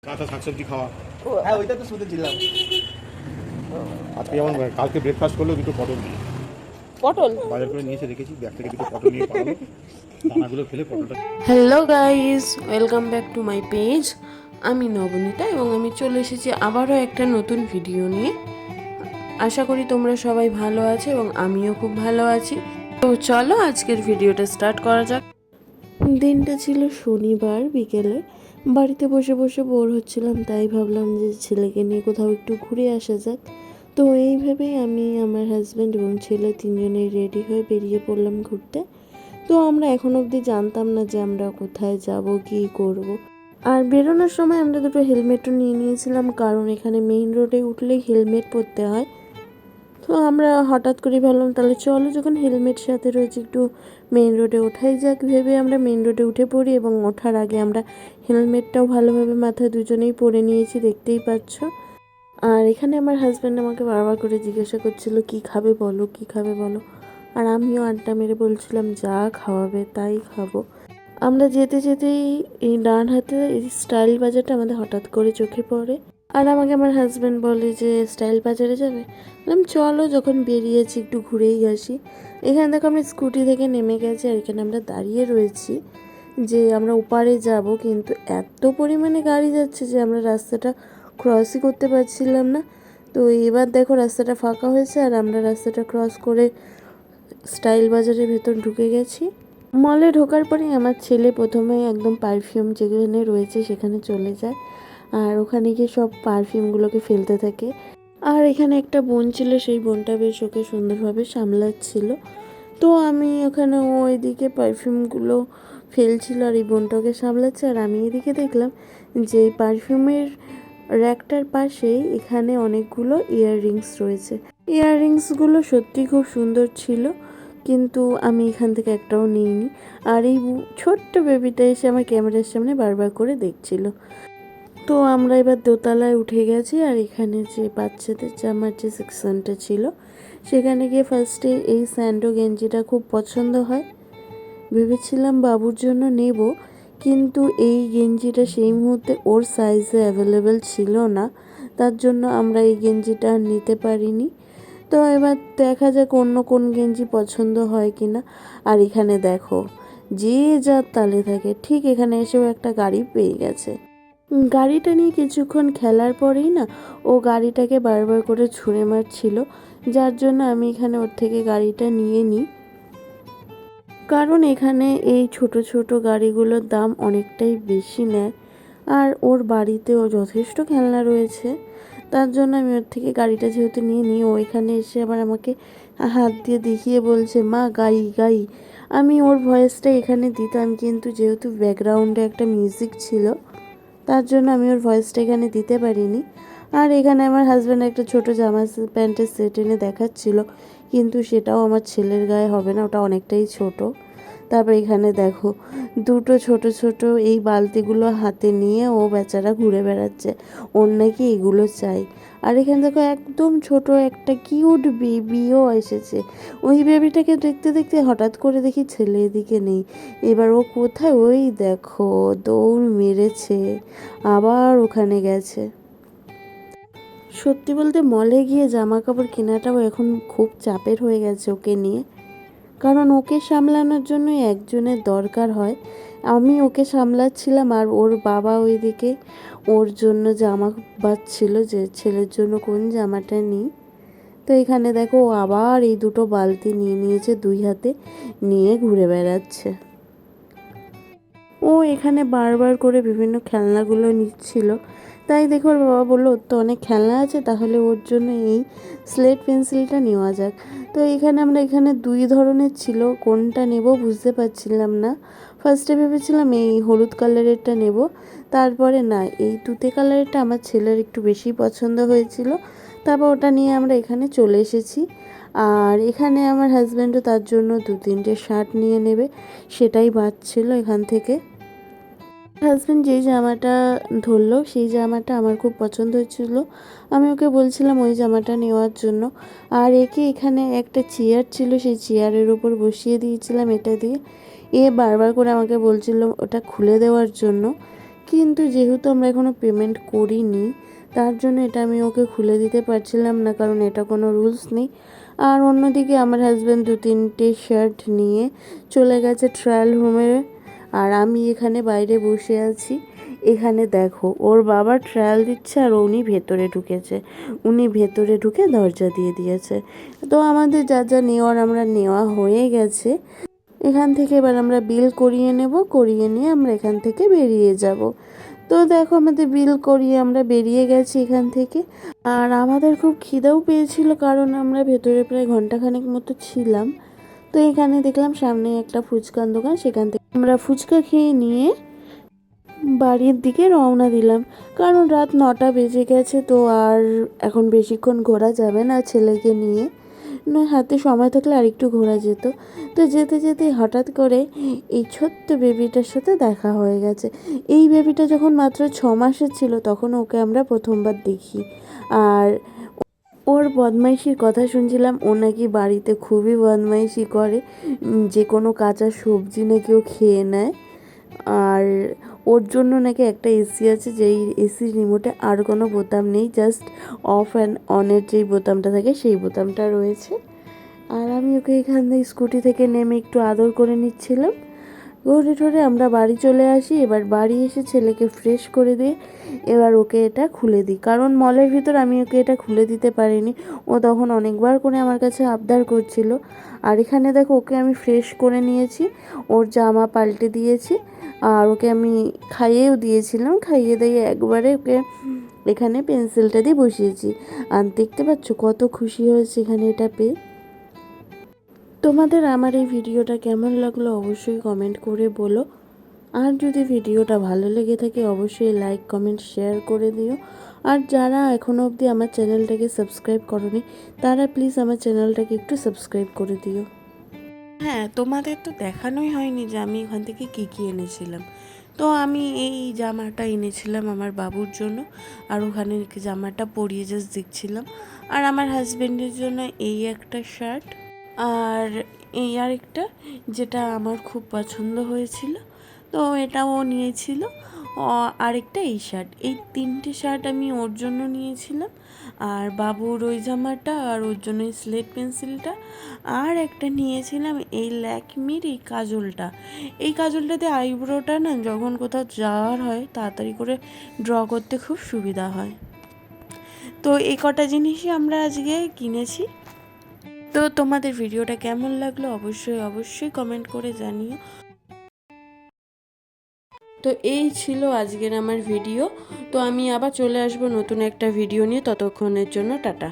কাঁচা শাকসবজি খাওয়া। হ্যাঁ ওইটা তো শুনেছিলাম। আজকে যেমন কালকে ব্রেকফাস্ট করলো দুটো পটল দিয়ে পটল বাজার করে নিয়ে এসে রেখেছি, ব্যাগ থেকে দুটো পটল নিয়ে পাঠালো, দানাগুলো ফেলে পটলটা। Hello guys, welcome back to my page. আমি নবনীতা এবং আমি চলে এসেছি আবারও একটা নতুন ভিডিও নিয়ে। আশা করি তোমরা সবাই ভালো আছো এবং আমিও খুব ভালো আছি। তো চলো আজকের ভিডিওটা স্টার্ট করা যাক। দিনটা ছিল শনিবার বিকেলে, বাড়িতে বসে বসে বোর হচ্ছিলাম, তাই ভাবলাম যে ছেলেকে নিয়ে কোথাও একটু ঘুরে আসা যাক। তো এইভাবেই আমি, আমার হাজব্যান্ড এবং ছেলে তিনজনেই রেডি হয়ে বেরিয়ে পড়লাম ঘুরতে। তো আমরা এখন অবধি জানতাম না যে আমরা কোথায় যাব, কী করব। আর বেরোনোর সময় আমরা দুটো হেলমেটও নিয়ে নিয়েছিলাম, কারণ এখানে মেইন রোডে উঠলেই হেলমেট পরতে হয়। তো আমরা হঠাৎ করে ভাবলাম তাহলে চলো, যখন হেলমেট সাথে রয়েছে একটু মেইন রোডে ওঠাই যাক ভেবে আমরা মেইন রোডে উঠে পড়ি, এবং ওঠার আগে আমরা হেলমেটটাও ভালোভাবে মাথায় দুজনেই পরে নিয়েছি, দেখতেই পাচ্ছ। আর এখানে আমার হাজব্যান্ড আমাকে বারবার করে জিজ্ঞাসা করছিল কী খাবে বলো, কী খাবে বলো। আর আমিও আড্ডা মেরে বলছিলাম যা খাওয়াবে তাই খাবো। আমরা যেতে যেতেই এই ডান হাতে এই স্টাইল বাজারটা আমাদের হঠাৎ করে চোখে পড়ে। আর আমাকে আমার হাজব্যান্ড বলে যে স্টাইল বাজারে যাবে। বললাম চলো, যখন বেরিয়েছি একটু ঘুরেই আসি। এখানে দেখো আমি স্কুটি থেকে নেমে গেছি, আর এখানে আমরা দাঁড়িয়ে রয়েছি যে আমরা ওপারে যাব, কিন্তু এত পরিমাণে গাড়ি যাচ্ছে যে আমরা রাস্তাটা ক্রসই করতে পারছিলাম না। তো এবার দেখো রাস্তাটা ফাঁকা হয়েছে আর আমরা রাস্তাটা ক্রস করে স্টাইল বাজারের ভেতর ঢুকে গেছি। মলে ঢোকার পরেই আমার ছেলে প্রথমে একদম পারফিউম যেখানে রয়েছে সেখানে চলে যায়, আর ওখানে গিয়ে সব পারফিউমগুলোকে ফেলতে থাকে। আর এখানে একটা বোন ছিল, সেই বোনটা বেশ ওকে সুন্দরভাবে সামলাচ্ছিল। তো আমি ওখানে, ও এদিকে পারফিউমগুলো ফেলছিল আর এই বোনটাকে সামলাচ্ছে, আর আমি এদিকে দেখলাম যে এই পারফিউমের র্যাকটার পাশেই এখানে অনেকগুলো ইয়াররিংস রয়েছে। ইয়াররিংসগুলো সত্যি খুব সুন্দর ছিল, কিন্তু আমি এখান থেকে একটাও নিইনি। আর এই ছোট্ট বেবিটা এসে আমার ক্যামেরার সামনে বারবার করে দেখছিল। তো আমরা এবার দোতলায় উঠে গেছি, আর এখানে যে বাচ্চাদের জামার যে সেকশনটা ছিল সেখানে গিয়ে ফার্স্টে এই স্যান্ডো গেঞ্জিটা খুব পছন্দ হয়, ভেবেছিলাম বাবুর জন্য নেব, কিন্তু এই গেঞ্জিটা সেই মুহূর্তে ওর সাইজে অ্যাভেলেবেল ছিল না, তার জন্য আমরা এই গেঞ্জিটা নিতে পারিনি। তো এবার দেখা যাক অন্য কোন গেঞ্জি পছন্দ হয় কি না। আর এখানে দেখো যে যার তালে থাকে, ঠিক এখানে এসেও একটা গাড়ি পেয়ে গেছে। গাড়িটা নিয়ে কিছুক্ষণ খেলার পরেই না ও গাড়িটাকে বারবার করে ছুঁড়ে মারছিল, যার জন্য আমি এখানে ওর থেকে গাড়িটা নিয়ে নিই। কারণ এখানে এই ছোট ছোট গাড়িগুলোর দাম অনেকটাই বেশি নেয়, আর ওর বাড়িতেও যথেষ্ট খেলনা রয়েছে, তার জন্য আমি ওর থেকে গাড়িটা যেহেতু নিয়ে নিই, ও এখানে এসে আবার আমাকে হাত দিয়ে দেখিয়ে বলছে মা গাড়ি গাড়ি। আমি ওর ভয়েসটা এখানে দিতাম, কিন্তু যেহেতু ব্যাকগ্রাউন্ডে একটা মিউজিক ছিল তার জন্য আমি ওর ভয়েসটা এখানে দিতে পারিনি। আর এখানে আমার হাজব্যান্ড একটা ছোট জামা প্যান্টের সেট এনে দেখাচ্ছিল, কিন্তু সেটাও আমার ছেলের গায়ে হবে না, ওটা অনেকটাই ছোট। তারপর এখানে দেখো দুটো ছোট ছোট এই বালতিগুলো হাতে নিয়ে ও বেচারা ঘুরে বেড়াচ্ছে, ওর নাকি এগুলো চাই। আর এখানে দেখো একদম ছোট একটা কিউট বেবিও এসেছে। ওই বেবিটাকে দেখতে দেখতে হঠাৎ করে দেখি ছেলে এদিকে নেই। এবার ও কোথায়, ওই দেখো দৌড় মেরেছে, আবার ওখানে গেছে। সত্যি বলতে মলে গিয়ে জামা কাপড় কেনাটাও এখন খুব চাপের হয়ে গেছে ওকে নিয়ে, কারণ ওকে সামলানোর জন্য একজনের দরকার হয়। আমি ওকে সামলাচ্ছিলাম আর ওর বাবা ওইদিকে ওর জন্য জামা বাছছিল যে ছেলের জন্য কোন জামাটা নিই। তো এখানে দেখো ও আবার এই দুটো বালতি নিয়ে নিয়েছে, দুই হাতে নিয়ে ঘুরে বেড়াচ্ছে। ও এখানে বারবার করে বিভিন্ন খেলনাগুলো নিচ্ছিল, তাই দেখো ওর বাবা বললো ওর তো অনেক খেলনা আছে, তাহলে ওর জন্য এই স্লেট পেন্সিলটা নেওয়া যাক। তো এখানে দুই ধরনের ছিল, কোনটা নেব বুঝতে পারছিলাম না। ফার্স্টে ভেবেছিলাম এই হলুদ কালারেরটা নেব, তারপরে না এই তুতে কালারেরটা আমার ছেলের একটু বেশি পছন্দ হয়েছিল, তারপর ওটা নিয়ে আমরা এখানে চলে এসেছি। আর এখানে আমার হাজব্যান্ডও তার জন্য 2-3টে শার্ট নিয়ে নেবে, সেটাই বাঁচছিল এখান থেকে। হাজব্যান্ড যেই জামাটা ধরলো সেই জামাটা আমার খুব পছন্দ হয়েছিল, আমি ওকে বলছিলাম ওই জামাটা নেওয়ার জন্য। আর একে এখানে একটা চেয়ার ছিল, সেই চেয়ারের উপর বসিয়ে দিয়েছিলাম এটা দিয়ে। এ বারবার করে আমাকে বলছিল ওটা খুলে দেওয়ার জন্য, কিন্তু যেহেতু আমরা এখনও পেমেন্ট করিনি, তার জন্য এটা আমি ওকে খুলে দিতে পারছিলাম না, কারণ এটা কোনো রুলস নেই। আর অন্যদিকে আমার হাজব্যান্ড 2-3টে শার্ট নিয়ে চলে গেছে ট্রায়াল রুমে, আর আমি এখানে বাইরে বসে আছি। এখানে দেখো, ওর বাবা ট্রায়াল দিচ্ছে আর উনি ভেতরে ঢুকেছে। উনি ভেতরে ঢুকে দরজা দিয়ে দিয়েছে। তো আমাদের যা যা নেওয়ার আমরা নেওয়া হয়ে গেছে। এখান থেকে এবার আমরা বিল করিয়ে নেব, করিয়ে নিয়ে আমরা এখান থেকে বেরিয়ে যাব। তো দেখো, আমাদের বিল করিয়ে আমরা বেরিয়ে গেছি এখান থেকে। আর আমাদের খুব খিদেও পেয়েছিল, কারণ আমরা ভেতরে প্রায় ঘন্টাখানেক মতো ছিলাম। তো এখানে দেখলাম সামনে একটা ফুচকার দোকান, সেখান থেকে আমরা ফুচকা খেয়ে নিয়ে বাড়ির দিকে রওনা দিলাম। কারণ রাত 9টা বেজে গেছে, তো আর এখন বেশিক্ষণ ঘোরা যাবে না ছেলেকে নিয়ে। না, হাতে সময় থাকলে আরেকটু ঘোরা যেত। তো যেতে যেতে হঠাৎ করে এই ছোট্ট বেবিটার সাথে দেখা হয়ে গেছে। এই বেবিটা যখন মাত্র 6 মাসের ছিল, তখন ওকে আমরা প্রথমবার দেখি। আর ওর বদমাইশির কথা শুনছিলাম, ও নাকি বাড়িতে খুবই বদমাইশি করে, যে কোনো কাঁচা সবজি নাকি ও খেয়ে নেয়। আর ওর জন্য নাকি একটা এসি আছে, যেই এসির রিমোটে আর কোনো বোতাম নেই, জাস্ট অফ অ্যান্ড অনের যেই বোতামটা থাকে সেই বোতামটা রয়েছে। আর আমি ওকে এখান থেকে স্কুটি থেকে নেমে একটু আদর করে নিচ্ছিলাম। ঘুরে ঠরে আমরা বাড়ি চলে আসি। এবার বাড়ি এসে ছেলেকে ফ্রেশ করে দিয়ে এবার ওকে এটা খুলে দিই, কারণ মলের ভিতর আমি ওকে এটা খুলে দিতে পারিনি। ও তখন অনেকবার করে আমার কাছে আবদার করছিল। আর এখানে দেখো, ওকে আমি ফ্রেশ করে নিয়েছি, ওর জামা পাল্টে দিয়েছি, আর ওকে আমি খাইয়েও দিয়েছিলাম। খাইয়ে দিয়ে একবারে ওকে এখানে পেন্সিলটা দিয়ে বসিয়েছি। আর দেখতে পাচ্ছ কত খুশি হয়েছে এখানে এটা পেয়ে। তোমাদের আমার এই ভিডিওটা কেমন লাগলো অবশ্যই কমেন্ট করে বলো। আর যদি ভিডিওটা ভালো লেগে থাকে অবশ্যই লাইক, কমেন্ট, শেয়ার করে দিও। আর যারা এখনও অবধি আমার চ্যানেলটাকে সাবস্ক্রাইব করোনি, তারা প্লিজ আমার চ্যানেলটাকে একটু সাবস্ক্রাইব করে দিও। হ্যাঁ, তোমাদের তো দেখানোই হয়নি যে আমি এখান থেকে কী কী এনেছিলাম। তো আমি এই জামাটা এনেছিলাম আমার বাবুর জন্য, আর ওখানে জামাটা পরিয়ে জাস্ট দেখছিলাম। আর আমার হাজব্যান্ডের জন্য এই একটা শার্ট, আর এই আরেকটা, যেটা আমার খুব পছন্দ হয়েছিল, তো এটাও নিয়েছিল। আরেকটা এই শার্ট, এই 3টে শার্ট আমি ওর জন্য নিয়েছিলাম। আর বাবুর ওই জামাটা, আর ওর জন্য এই স্লেট পেন্সিলটা, আর একটা নিয়েছিলাম এই ল্যাকমির এই কাজলটা। এই কাজলটাতে আইব্রোটা না, যখন কোথাও যাওয়ার হয় তাড়াতাড়ি করে ড্র করতে খুব সুবিধা হয়। তো এই কটা জিনিসই আমরা আজকে কিনেছি। তো তোমাদের ভিডিওটা কেমন লাগলো অবশ্যই অবশ্যই কমেন্ট করে জানিও। তো এই ছিল আজকের আমার ভিডিও। তো আমি আবার চলে আসবো নতুন একটা ভিডিও নিয়ে, ততক্ষণের জন্য টাটা।